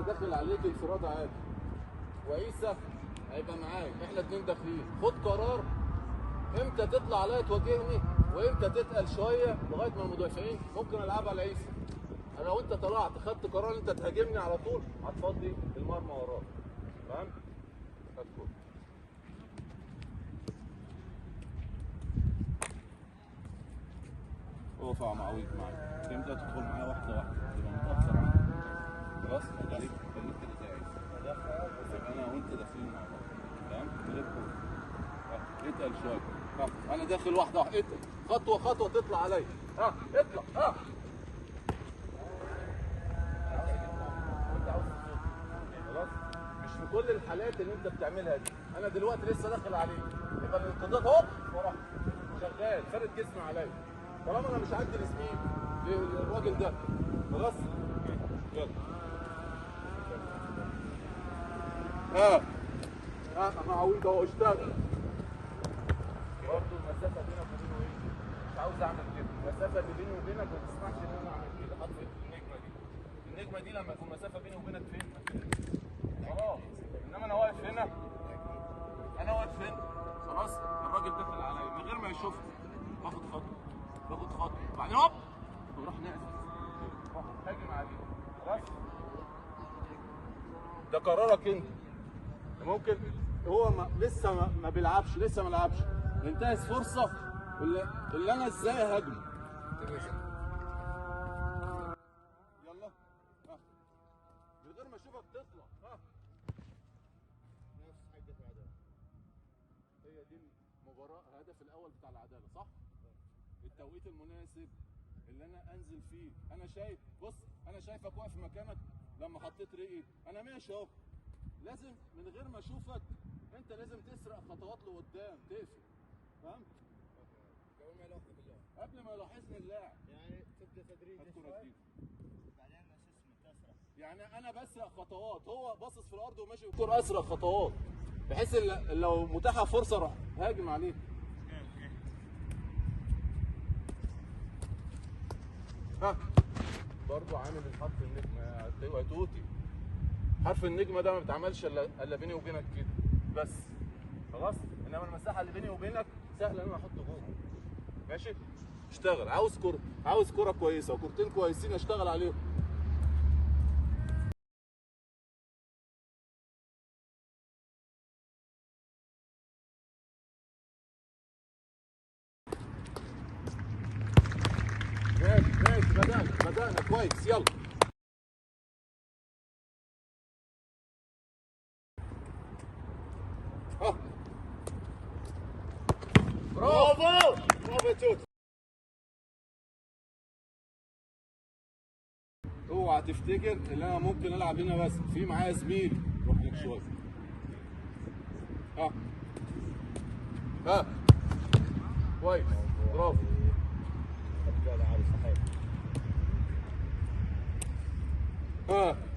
داخل عليك انفراد عادي وعيسى هيبقى معاك، احنا اتنين داخلين. خد قرار امتى تطلع عليا تواجهني وامتى تتقل شويه لغايه ما المدافعين ممكن العبها على عيسى. انا لو انت طلعت خدت قرار انت تهاجمني على طول هتفضي المرمى وراك. فهمت؟ هتكون اقف يا معويض معايا. تبدا تدخل معايا واحده واحده تبقى متاثر عنك. خلاص؟ خليك كده زي عيسى. يبقى انا وانت داخلين مع بعض. تمام؟ اتقل شويه. انا داخل واحده واحده. اتقل خطوه خطوه تطلع عليا. اطلع. انت عاوز خلاص؟ مش في كل الحالات اللي انت بتعملها دي. انا دلوقتي لسه داخل عليك يبقى الانقضاض هوب ورا شغال فارد جسمي عليا. طالما انا مش عندي السبيد للراجل ده خلاص؟ يلا. انا عويض اهو اشتغل. برضه المسافه بينك وبينه ايه؟ مش عاوز اعمل كده، المسافه اللي بيني وبينك ما تسمحش ان انا اعمل كده. حط النجمه دي. النجمه دي لما يكون المسافه بيني وبينك فين؟ خلاص. انما انا واقف هنا. خلاص؟ الراجل داخل عليا من غير ما يشوفني. باخد خطوه بعدين هوب وراح نازل. روح هاجم عليه. خلاص؟ ده قرارك انت. ممكن هو لسه ما بيلعبش، لسه ما لعبش. ننتهز فرصه اللي انا ازاي هاجمه. يلا من غير ما اشوفك تطلع. نفس حاجه العداله. هي دي المباراه، الهدف الاول بتاع العداله صح؟ التوقيت المناسب اللي انا انزل فيه. انا شايف، بص انا شايفك واقف في مكانك لما حطيت رجلي، انا ماشي اهو. لازم من غير ما اشوفك انت لازم تسرق خطوات لقدام تقفل. فهمت؟ قبل ما يلاحظني اللاعب. يعني تبدا تدريجي شويه بعدين تسرق. يعني انا بسرق خطوات، هو باصص في الارض وماشي بالكوره اسرق خطوات بحيث لو متاحه فرصه اروح هاجم عليه. برضه عامل حرف النجمه يا توتي. حرف النجمه ده ما بيتعملش الا بيني وبينك كده بس. خلاص؟ انما المساحه اللي بيني وبينك سهل ان انا احط جول. ماشي؟ اشتغل. عاوز كوره كويسه وكورتين كويسين اشتغل عليهم. ماشي بدأنا كويس. يلا برافو يا توت. اوعى تفتكر ان انا ممكن العب هنا بس، في معايا زميل. روح لك شويه. كويس برافو. ها